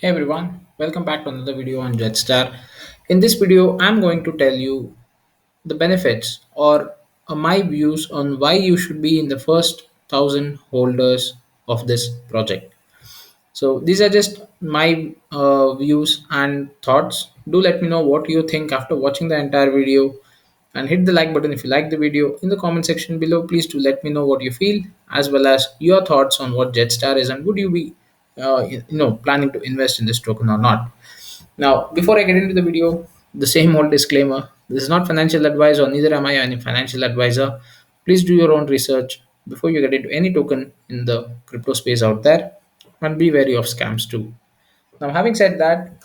Hey everyone, welcome back to another video on JEDSTAR. In this video, I'm going to tell you the benefits or my views on why you should be in the first 1,000 holders of this project. So these are just my views and thoughts. Do let me know what you think after watching the entire video and hit the like button if you like the video. In the comment section below, please do let me know what you feel as well as your thoughts on what JETSTAR is and would you be planning to invest in this token or not. Now, before I get into the video, the same old disclaimer: this is not financial advice, or neither am I any financial advisor. Please do your own research before you get into any token in the crypto space out there, and be wary of scams too. Now, having said that,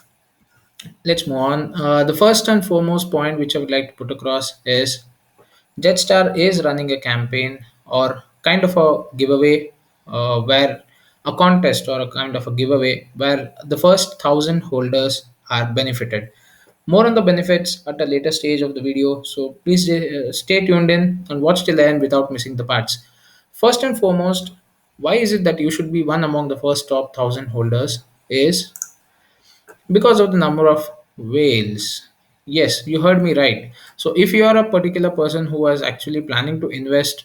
let's move on. The first and foremost point which I would like to put across is Jetstar is running a campaign or kind of a giveaway where a contest or a kind of a giveaway where the first 1,000 holders are benefited. More on the benefits at a later stage of the video, so please stay tuned in and watch till the end without missing the parts. First and foremost, why is it that you should be one among the first top 1,000 holders? Is because of the number of whales. Yes, you heard me right. So if you are a particular person who is actually planning to invest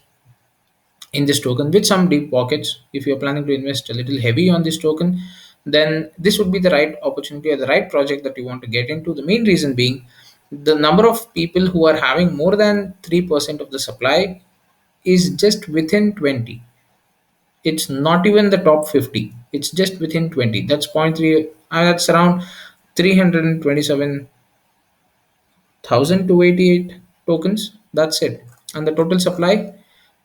in this token with some deep pockets, if you're planning to invest a little heavy on this token, then this would be the right opportunity or the right project that you want to get into. The main reason being the number of people who are having more than 3% of the supply is just within 20. It's not even the top 50, it's just within 20. That's point 0.3, that's around 327,288 tokens. That's it. And the total supply,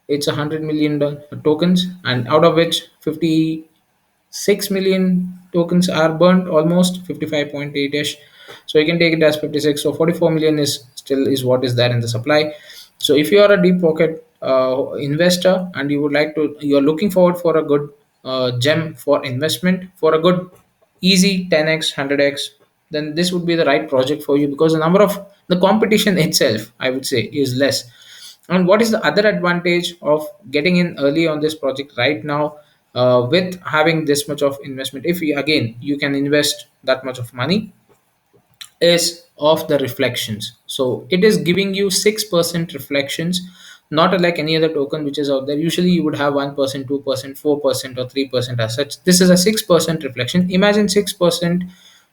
it's 100 million tokens, and out of which 56 million tokens are burnt, almost 55.8 ish. So you can take it as 56. So 44 million is still is what is there in the supply. So if you are a deep pocket investor and you would like to, you're looking forward for a good gem for investment, for a good easy 10x 100x, then this would be the right project for you, because the number of the competition itself, I would say, is less. And what is the other advantage of getting in early on this project right now, with having this much of investment? If you, again, you can invest that much of money, is of the reflections. So it is giving you 6% reflections, not like any other token which is out there. Usually you would have 1%, 2%, 4%, or 3% as such. This is a 6% reflection. Imagine 6%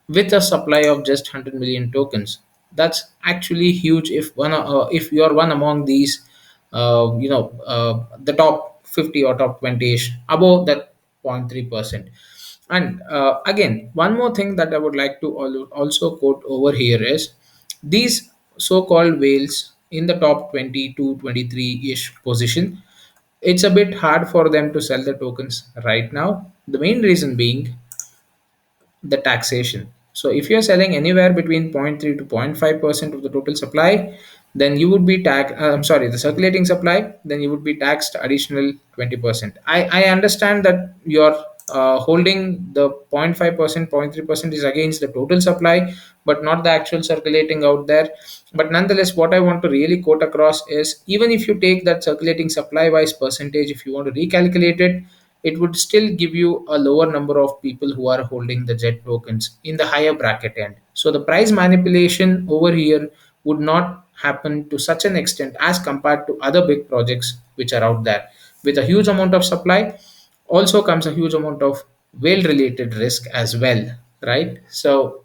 with a supply of just 100 million tokens. That's actually huge if you are one among these, the top 50 or top 20ish above that 0.3%. And again, one more thing that I would like to also quote over here is these so-called whales in the top 20 to 23-ish position. It's a bit hard for them to sell the tokens right now. The main reason being the taxation. So if you're selling anywhere between zero point 0.3 to 0.5% of the total supply, then you would be I'm sorry, the circulating supply, then you would be taxed additional 20%. I understand that you're holding the 0.5%, 0.3% is against the total supply, but not the actual circulating out there. But nonetheless, what I want to really quote across is even if you take that circulating supply wise percentage, if you want to recalculate it, it would still give you a lower number of people who are holding the jet tokens in the higher bracket end. So the price manipulation over here would not happen to such an extent as compared to other big projects which are out there. With a huge amount of supply also comes a huge amount of whale related risk as well, right? So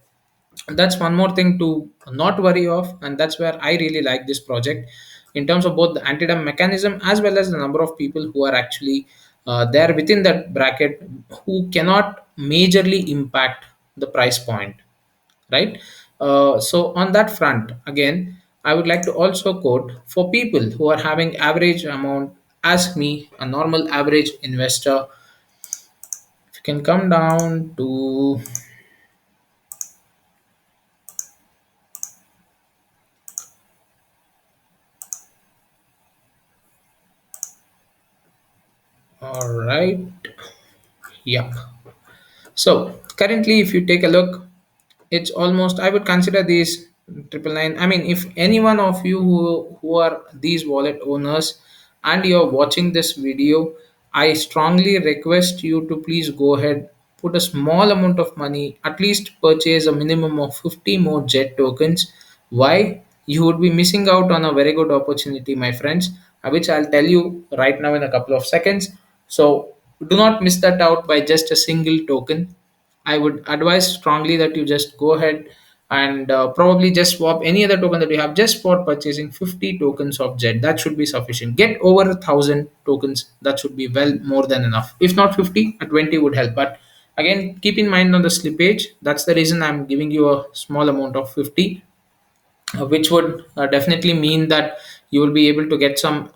that's one more thing to not worry of, and that's where I really like this project in terms of both the anti-dump mechanism as well as the number of people who are actually there within that bracket who cannot majorly impact the price point, right? So on that front, again, I would like to also quote for people who are having average amount as me, a normal average investor. If you can come down to, all right, yeah. So currently, if you take a look, it's almost, I would consider these triple nine. I mean, if any one of you who are these wallet owners and you're watching this video, I strongly request you to please go ahead. put a small amount of money, at least purchase a minimum of 50 more jet tokens. Why? You would be missing out on a very good opportunity, my friends, which I'll tell you right now in a couple of seconds. So do not miss that out by just a single token. I would advise strongly that you just go ahead and probably just swap any other token that you have just for purchasing 50 tokens of Jet. That should be sufficient. Get over 1,000 tokens. That should be well more than enough. If not 50, a 20 would help. But again, keep in mind on the slippage. That's the reason I'm giving you a small amount of 50, which would definitely mean that you will be able to get some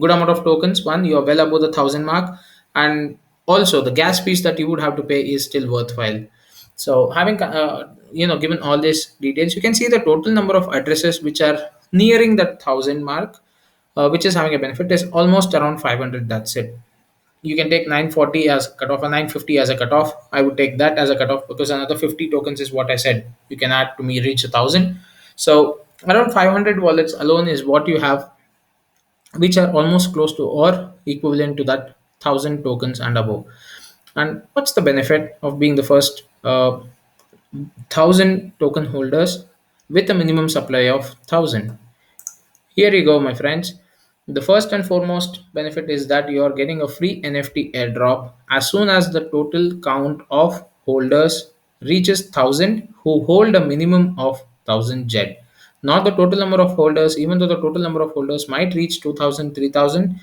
good amount of tokens. One, you are well above the 1,000 mark, and also the gas fees that you would have to pay is still worthwhile. So having given all these details, you can see the total number of addresses which are nearing that 1,000 mark, which is having a benefit is almost around 500. That's it. You can take 940 as cutoff or 950 as a cutoff. I would take that as a cutoff because another 50 tokens is what I said you can add to me reach 1,000. So around 500 wallets alone is what you have, which are almost close to or equivalent to that 1,000 tokens and above. And what's the benefit of being the first 1,000 token holders with a minimum supply of 1,000? Here you go, my friends. The first and foremost benefit is that you are getting a free NFT airdrop as soon as the total count of holders reaches 1,000 who hold a minimum of 1,000 JED. Not the total number of holders, even though the total number of holders might reach 2,000, 3,000,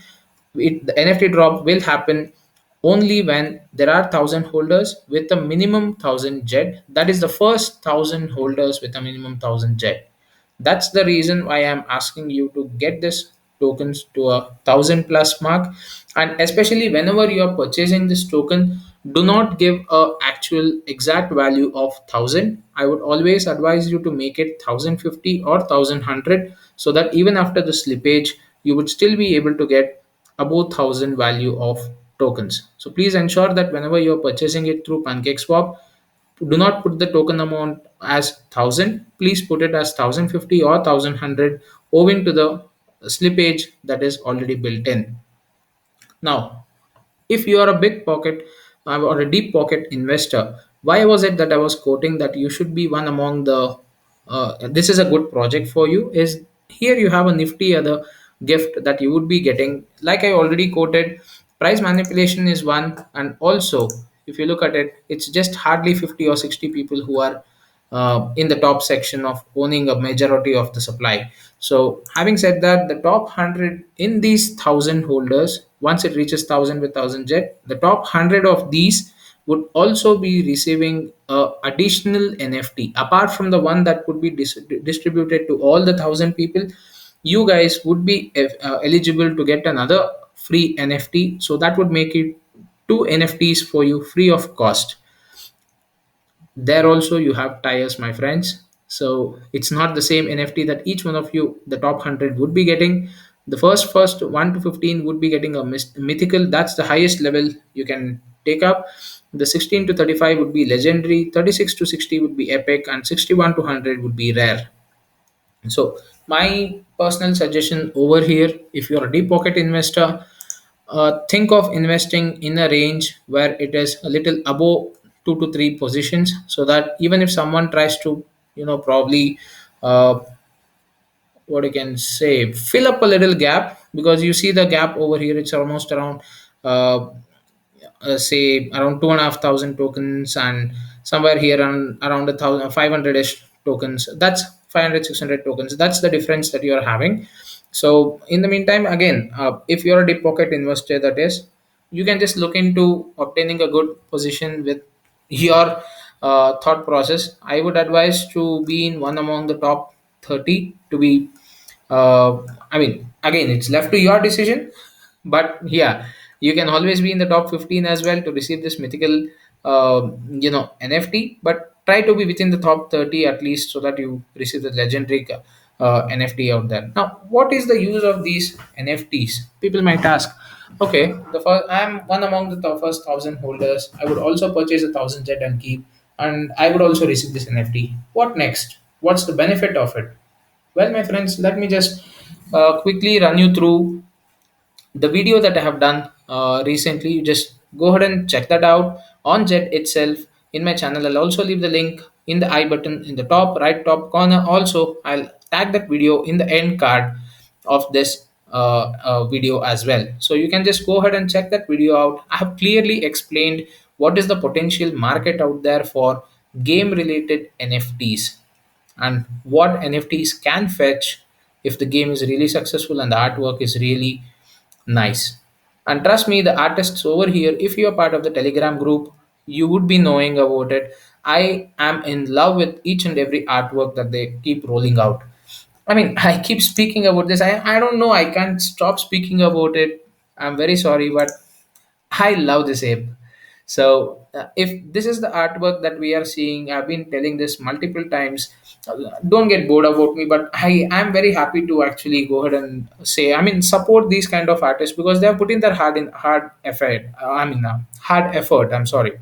the NFT drop will happen only when there are 1,000 holders with a minimum 1,000 JED. That is the first 1,000 holders with a minimum 1,000 JED. That's the reason why I'm asking you to get this tokens to a 1,000 plus mark. And especially whenever you are purchasing this token, do not give a actual exact value of 1,000. I would always advise you to make it 1,050 or 1,100, so that even after the slippage you would still be able to get above 1,000 value of tokens. So please ensure that whenever you are purchasing it through PancakeSwap, do not put the token amount as 1,000. Please put it as 1,050 or 1,100, owing to the slippage that is already built in. Now, if you are a big pocket or a deep pocket investor, why was it that I was quoting that you should be one among the this is a good project for you? Is here you have a nifty other gift that you would be getting. Like I already quoted, price manipulation is one, and also if you look at it, it's just hardly 50 or 60 people who are in the top section of owning a majority of the supply. So, having said that, the top 100 in these 1,000 holders, once it reaches 1,000 with 1,000 jet, the top 100 of these would also be receiving additional NFT apart from the one that would be distributed to all the 1,000 people. You guys would be eligible to get another free NFT, so that would make it two NFTs for you free of cost. There also you have tires, my friends. So it's not the same NFT that each one of you, the top 100, would be getting. The first 1 to 15 would be getting a mythical. That's the highest level you can take up. The 16 to 35 would be legendary, 36 to 60 would be epic, and 61 to 100 would be rare. So my personal suggestion over here, if you're a deep pocket investor, think of investing in a range where it is a little above 2 to 3 positions, so that even if someone tries to, probably uh, what you can say, fill up a little gap, because you see the gap over here, it's almost around uh, say around 2,500 tokens, and somewhere here around 1,500ish tokens. That's 500, 600 tokens. That's the difference that you are having. So in the meantime, again, if you're a deep pocket investor, that is, you can just look into obtaining a good position with your thought process. I would advise to be in one among the top 30 to be I mean, again, it's left to your decision, but yeah, you can always be in the top 15 as well to receive this mythical, NFT. But try to be within the top 30 at least, so that you receive the legendary NFT out there. Now, what is the use of these NFTs? People might ask. Okay, the first, I'm one among the top first 1,000 holders. I would also purchase 1,000 jet and keep, and I would also receive this NFT. What next? What's the benefit of it? Well, my friends, let me just quickly run you through the video that I have done recently. You just Go ahead and check that out on Jet itself in my channel. I'll also leave the link in the I button in the top right top corner. Also, I'll tag that video in the end card of this video as well. So you can just go ahead and check that video out. I have clearly explained what is the potential market out there for game related NFTs and what NFTs can fetch if the game is really successful and the artwork is really nice. And trust me, the artists over here, if you're part of the Telegram group, you would be knowing about it. I am in love with each and every artwork that they keep rolling out. I mean, I keep speaking about this. I don't know. I can't stop speaking about it. I'm very sorry, but I love this ape. So, if this is the artwork that we are seeing, I've been telling this multiple times. Don't get bored about me, but I am very happy to actually go ahead and say, I mean, support these kind of artists because they have put in their hard effort. Hard effort. I'm sorry.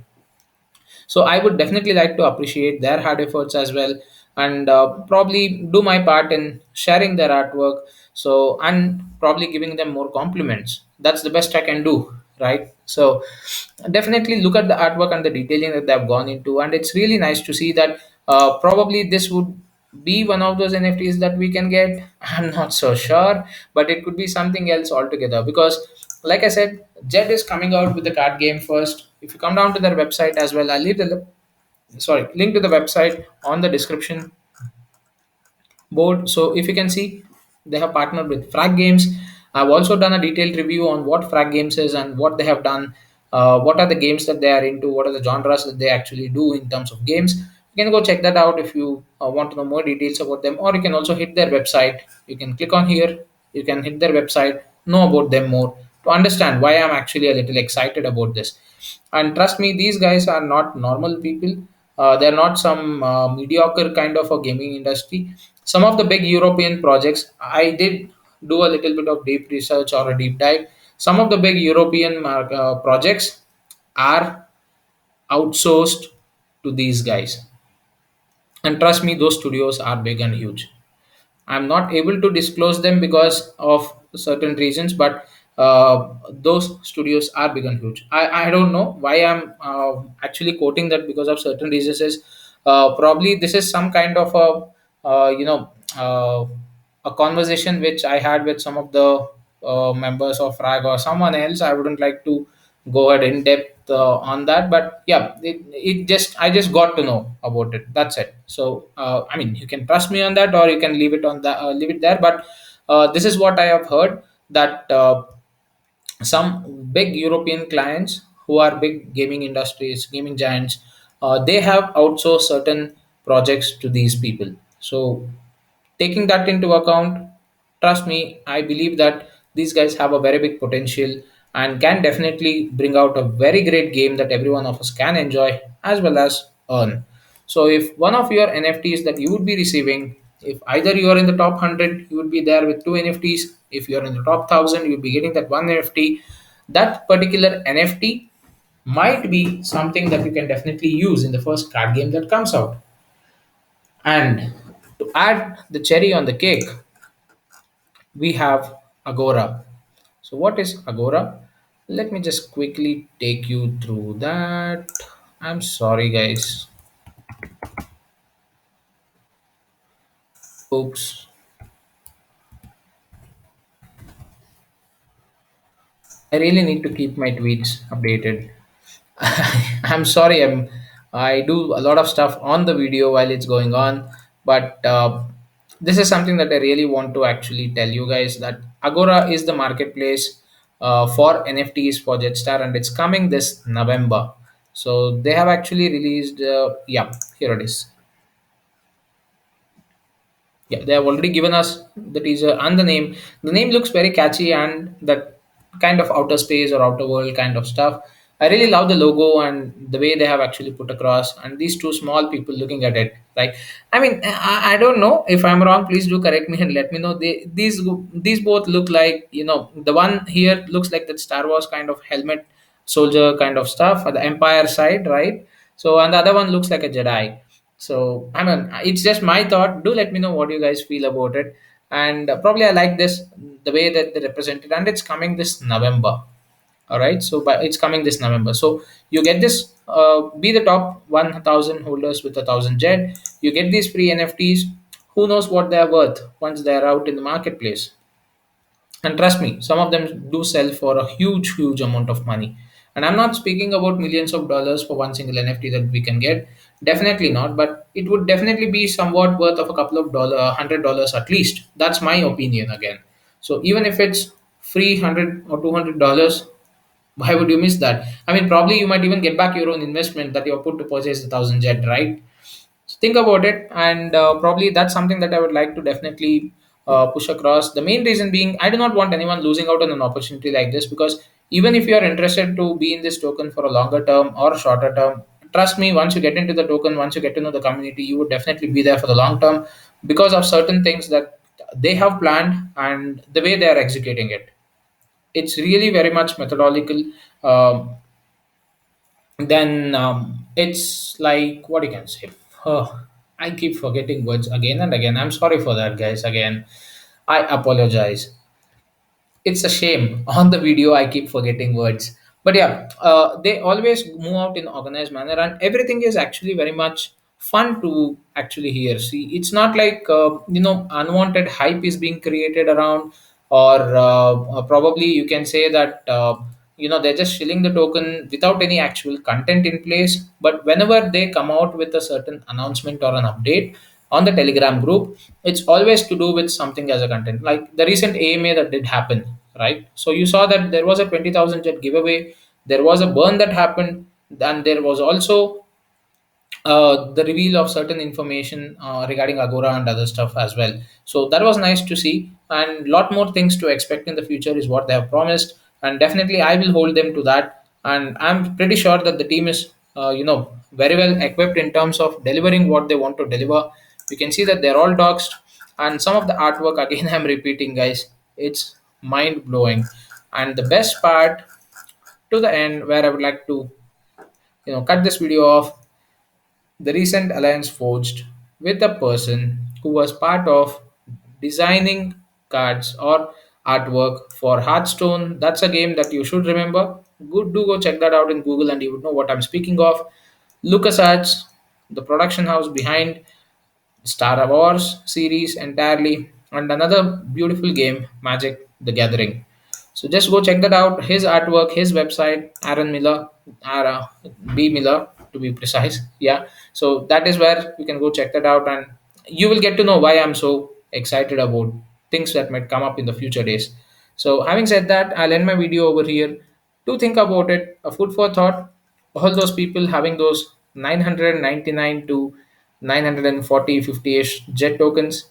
So I would definitely like to appreciate their hard efforts as well, and probably do my part in sharing their artwork. So, and probably giving them more compliments. That's the best I can do, right? So definitely look at the artwork and the detailing that they've gone into, and it's really nice to see that probably this would be one of those NFTs that we can get. I'm not so sure, but it could be something else altogether because, like I said, Jet is coming out with the card game first. If you come down to their website as well, I'll leave the link to the website on the description board. So if you can see, they have partnered with Frag Games. I've also done a detailed review on what Frag Games is and what they have done, what are the games that they are into, what are the genres that they actually do in terms of games. You can go check that out if you want to know more details about them, or you can also hit their website. You can click on here, you can hit their website, know about them more to understand why I'm actually a little excited about this. And trust me, these guys are not normal people. They're not some mediocre kind of a gaming industry. Some of the big European projects, I did do a little bit of deep research or a deep dive. Some of the big European projects are outsourced to these guys. And trust me, those studios are big and huge. I'm not able to disclose them because of certain reasons, but those studios are big and huge. I don't know why I'm actually quoting that because of certain reasons. Is probably this is some kind of a conversation which I had with some of the members of Frag or someone else. I wouldn't like to go ahead in depth on that, but yeah, it just I just got to know about it. That's it. So I mean, you can trust me on that, or you can leave it on that, leave it there. But this is what I have heard that some big European clients who are big gaming industries, gaming giants, they have outsourced certain projects to these people. So taking that into account, trust me, I believe that these guys have a very big potential and can definitely bring out a very great game that every one of us can enjoy as well as earn. So if one of your NFTs that you would be receiving, if either you are in the top 100, you would be there with two NFTs. If you're in the top 1000, you'll be getting that one NFT. That particular NFT might be something that you can definitely use in the first card game that comes out. And to add the cherry on the cake, we have Agora. So, what is Agora? Let me just quickly take you through that. I'm sorry, guys. Oops. I really need to keep my tweets updated. I'm sorry. I do a lot of stuff on the video while it's going on, but this is something that I really want to actually tell you guys that Agora is the marketplace for NFTs for JEDSTAR, and it's coming this November. So they have actually released. Yeah, here it is. Yeah, they have already given us the teaser and the name. The name looks very catchy and that kind of outer space or outer world kind of stuff. I really love the logo and the way they have actually put across, and these two small people looking at it. Like, I mean, I don't know if I'm wrong. Please do correct me and let me know. These both look like, the one here looks like that Star Wars kind of helmet soldier kind of stuff at the Empire side, right? So and the other one looks like a Jedi. So I mean, it's just my thought. Do let me know what you guys feel about it. And probably I like this the way that they represent it, and it's coming this November. All right, so but it's coming this November. So you get this, be the top 1,000 holders with 1,000 jet. You get these free NFTs. Who knows what they are worth once they are out in the marketplace? And trust me, some of them do sell for a huge amount of money. And I'm not speaking about millions of dollars for one single NFT that we can get. Definitely not, but it would definitely be somewhat worth of a couple of dollars, $100 at least. That's my opinion again. So even if it's free $100 or $200, why would you miss that? I mean, probably you might even get back your own investment that you have put to purchase the 1,000 jet, right? So think about it, and probably that's something that I would like to definitely push across. The main reason being, I do not want anyone losing out on an opportunity like this, because even if you are interested to be in this token for a longer term or a shorter term, trust me, once you get into the token, once you get to know the community, you would definitely be there for the long term because of certain things that they have planned and the way they are executing it. It's really very much methodological. Um, then it's like, what you can say. Oh, I keep forgetting words again and again. I'm sorry for that, guys. Again, I apologize. It's a shame. On the video I keep forgetting words, but yeah, they always move out in organized manner, and everything is actually very much fun to actually hear. See, it's not like unwanted hype is being created around, or probably you can say that they're just shilling the token without any actual content in place. But whenever they come out with a certain announcement or an update on the Telegram group, it's always to do with something as a content, like the recent AMA that did happen, right? So you saw that there was a 20,000 jet giveaway, there was a burn that happened, and there was also the reveal of certain information regarding Agora and other stuff as well. So that was nice to see, and lot more things to expect in the future is what they have promised, and definitely I will hold them to that. And I'm pretty sure that the team is, very well equipped in terms of delivering what they want to deliver. You can see that they're all doxed, and some of the artwork again I'm repeating, guys, it's mind blowing. And the best part to the end, where I would like to cut this video off, the recent alliance forged with a person who was part of designing cards or artwork for Hearthstone. That's a game that you should remember. Good, do go check that out in Google, and you would know what I'm speaking of. LucasArts, the production house behind Star Wars series entirely, and another beautiful game, Magic the Gathering. So just go check that out. His artwork, his website, Aaron Miller, Ara, B Miller to be precise. Yeah. So that is where you can go check that out, and you will get to know why I'm so excited about things that might come up in the future days. So having said that, I'll end my video over here. Do think about it. A food for thought. All those people having those 999 to 940 50ish jet tokens,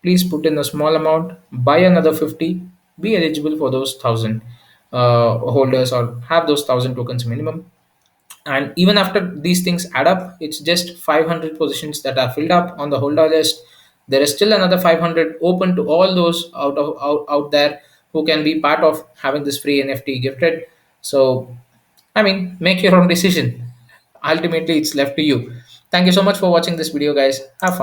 please put in a small amount, buy another 50, be eligible for those 1,000 holders, or have those 1,000 tokens minimum. And even after these things add up, it's just 500 positions that are filled up on the holder list. There is still another 500 open to all those out there who can be part of having this free NFT gifted. So I mean, make your own decision. Ultimately, it's left to you. Thank you so much for watching this video, guys. Have fun.